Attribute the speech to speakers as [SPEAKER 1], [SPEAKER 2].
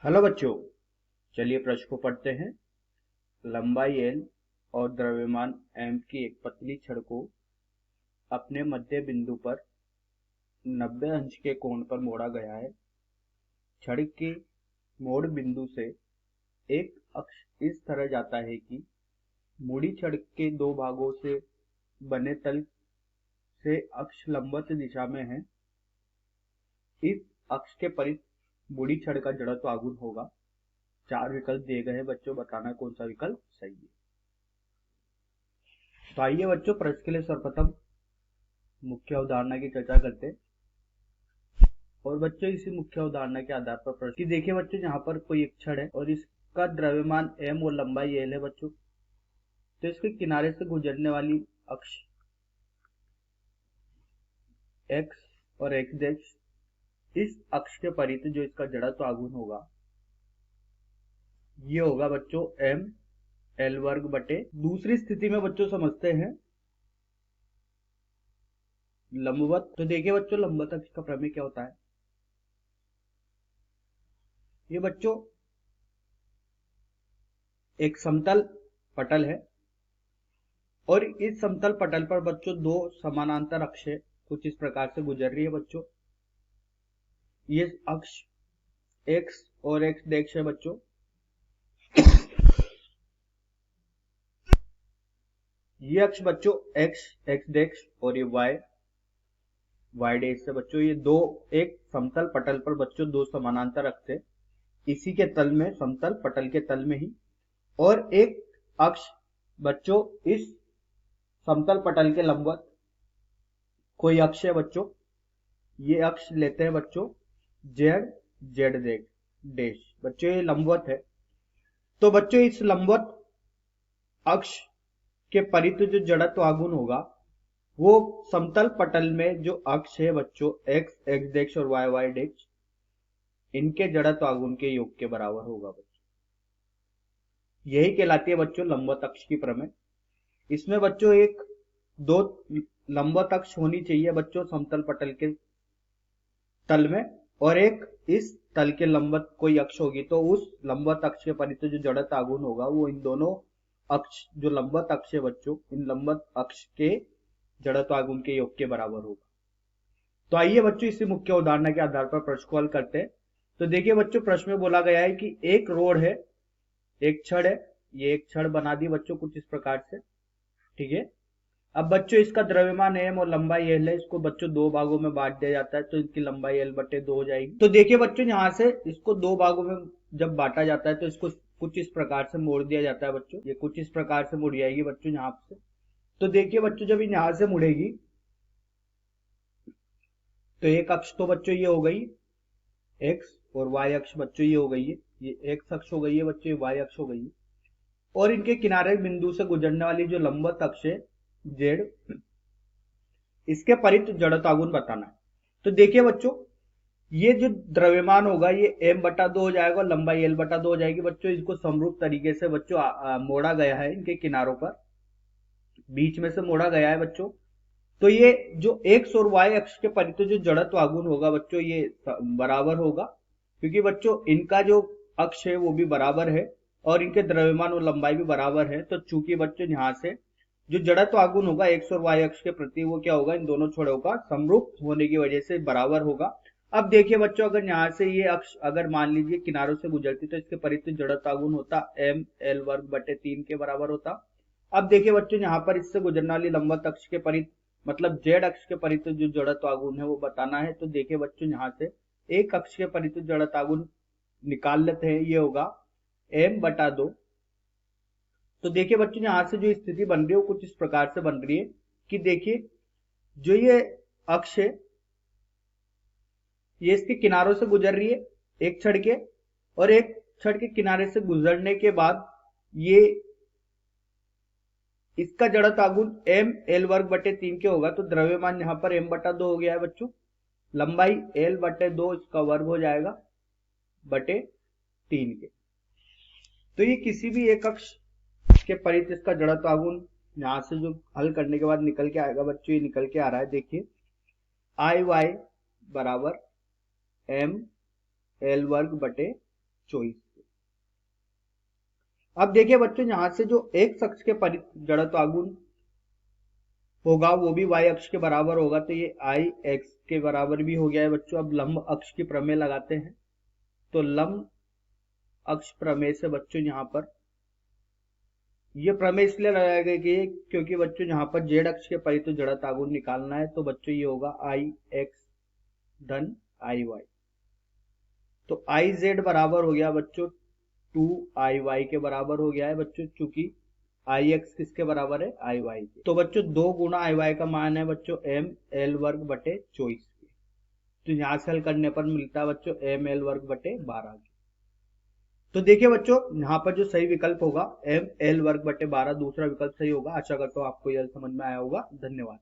[SPEAKER 1] Hello बच्चों, चलिए प्रश्न को पढ़ते हैं। लंबाई एल और द्रव्यमान एम की एक पतली छड़ को अपने मध्य बिंदु पर 90 अंश के कोण पर मोड़ा गया है। छड़ के मोड़ बिंदु से एक अक्ष इस तरह जाता है कि मुड़ी छड़ के दो भागों से बने तल से अक्ष लंबवत दिशा में है। इस अक्ष के परित मुड़ी छड़ का जड़त्व आघूर्ण होगा। 4 विकल्प दिए गए हैं बच्चों, बताना कौन सा विकल्प सही है। तो आइए बच्चों, प्रश्न के लिए सर्वप्रथम मुख्य अवधारणा की चर्चा करते हैं। और बच्चों, इसी मुख्य अवधारणा के आधार पर प्रश्न की देखिए बच्चों, यहाँ पर कोई एक छड़ है और इसका द्रव्यमान m और लंबाई l है बच्चों। तो इसके किनारे से गुजरने वाली अक्ष x और x', इस अक्ष के परित जो इसका जड़त्व आघूर्ण होगा ये होगा बच्चों m l वर्ग बटे। दूसरी स्थिति में बच्चों समझते हैं लंबवत। तो देखिए बच्चों, लंबवत अक्ष का प्रमेय क्या होता है। ये बच्चों एक समतल पटल है और इस समतल पटल पर बच्चों दो समानांतर अक्षें कुछ इस प्रकार से गुजर रही है बच्चों। ये अक्ष x और x' है बच्चों। ये अक्ष बच्चों x और ये y' से बच्चों। ये दो एक समतल पटल पर बच्चों दो समानांतर अक्ष है, इसी के तल में, समतल पटल के तल में ही। और एक अक्ष बच्चों इस समतल पटल के लंबवत कोई अक्ष है बच्चों। ये अक्ष लेते हैं बच्चों z डैश। बच्चों ये लंबवत है। तो बच्चों इस लंबवत अक्ष के परित जो जड़त्व आघूर्ण होगा वो समतल पटल में जो अक्ष है बच्चों x और y इनके जड़त्व आघूर्ण के योग के बराबर होगा बच्चों। यही कहलाती है बच्चों लंबवत अक्ष की प्रमेय। इसमें बच्चों एक दो लंबवत अक्ष होनी चाहिए बच्चों समतल पटल के तल में, और एक इस तल के लंबवत कोई अक्ष होगी। तो उस लंबवत अक्ष के परित जो जड़त्व आघूर्ण होगा वो इन दोनों अक्ष जो लंबवत अक्ष है बच्चों, इन लंबवत अक्ष के जड़त्व आघूर्ण के योग के बराबर होगा। तो आइए बच्चों, इसी मुख्य उदाहरण के आधार पर प्रश्न को हल करते हैं। तो देखिए बच्चों, प्रश्न में बोला गया है कि एक रोड है, एक छड़ है। ये एक छड़ बना दी बच्चों कुछ इस प्रकार से, ठीक है। अब बच्चों इसका द्रव्यमान m और लंबाई l है। इसको बच्चों दो भागों में बांट दिया जाता है, तो इसकी लंबाई l बटे 2 हो जाएगी। तो देखिए बच्चों, यहाँ से इसको दो भागों में जब बांटा जाता है तो इसको कुछ इस प्रकार से मोड़ दिया जाता है बच्चों। ये कुछ इस प्रकार से मुड़ जाएगी बच्चों यहाँ से। तो देखिए बच्चों, जब यहाँ से मुड़ेगी तो एक अक्ष तो बच्चों ये हो गई x और y अक्ष बच्चों ये हो गई है, ये x अक्ष हो गई है बच्चों, ये y अक्ष हो गई है। और इनके किनारे बिंदु से गुजरने वाली जो लंबवत अक्ष है z, इसके परित जड़त्व आघूर्ण बताना है। तो देखिए बच्चों, ये जो द्रव्यमान होगा ये m बटा 2 हो जाएगा और लंबाई l बटा 2 हो जाएगी बच्चों। इसको समरूप तरीके से बच्चों मोड़ा गया है, इनके किनारों पर बीच में से मोड़ा गया है बच्चों। तो ये जो x और y अक्ष के परित जो जड़त्व आघूर्ण होगा बच्चों ये बराबर होगा, क्योंकि बच्चों इनका जो अक्ष है वो भी बराबर है और इनके द्रव्यमान और लंबाई भी बराबर है। तो चूंकि बच्चों यहाँ से जो जड़त्व आघूर्ण होगा x और y अक्ष के प्रति वो क्या होगा, इन दोनों छोरों का समरूप होने की वजह से बराबर होगा। अब देखिए बच्चों, अगर यहाँ से ये अक्ष अगर मान लीजिए किनारों से गुजरती तो इसके परित जड़त्व आघूर्ण होता m l वर्ग बटे 3 के बराबर होता। अब देखिए बच्चों, यहाँ पर इससे गुजरने वाली लंबवत अक्ष के परित मतलब z अक्ष के परित जो जड़त्व आघूर्ण है वो बताना है। तो देखिए बच्चों, यहाँ से एक अक्ष के परित जड़त्व आघूर्ण निकाल लेते हैं, ये होगा m बटा 2। तो देखिए बच्चों, यहाँ से जो स्थिति बन रही है वो कुछ इस प्रकार से बन रही है कि देखिए जो ये अक्ष है ये इसके किनारों से गुजर रही है एक छड़ के, और एक छड़ के किनारे से गुजरने के बाद ये इसका जड़त्व आघूर्ण m l वर्ग बटे 3 के होगा। तो द्रव्यमान यहाँ पर m बटा 2 हो गया है बच्चों, लंबाई l बटे 2 इसका वर्ग हो जाएगा बटे 3 के। तो ये किसी भी एक अक्ष के परित इसका जड़त्व आघूर्ण यहाँ से जो हल करने के बाद निकल के आएगा बच्चों, ये निकल के आ रहा है। देखिए i y बराबर m l वर्ग बटे 24। अब देखिए बच्चों, यहां से जो एक अक्ष के परित जड़त्व आघूर्ण होगा वो भी y अक्ष के बराबर होगा, तो ये i x के बराबर भी हो गया है बच्चों। अब लंब अक्ष की प्रमेय लगाते हैं, तो लंब अक्ष प्रमेय से बच्चों यहाँ पर ये प्रमेय इसलिए लगाया गया कि क्योंकि बच्चों यहाँ पर z अक्ष के परित जड़त्व आघूर्ण निकालना है, तो बच्चों ये होगा i x धन i y। तो i z बराबर हो गया बच्चों 2i y के बराबर हो गया है बच्चों, चूंकि i x किसके बराबर है, i y के। तो बच्चों 2 गुना i y का मान है बच्चों m l वर्ग बटे 24 के। तो यहां से हल करने पर मिलता है बच्चों m l वर्ग बटे 12 के। तो देखिए बच्चों, यहाँ पर जो सही विकल्प होगा m l वर्ग बटे 12 दूसरा विकल्प सही होगा। आशा करता हूँ आपको यह समझ में आया होगा। धन्यवाद।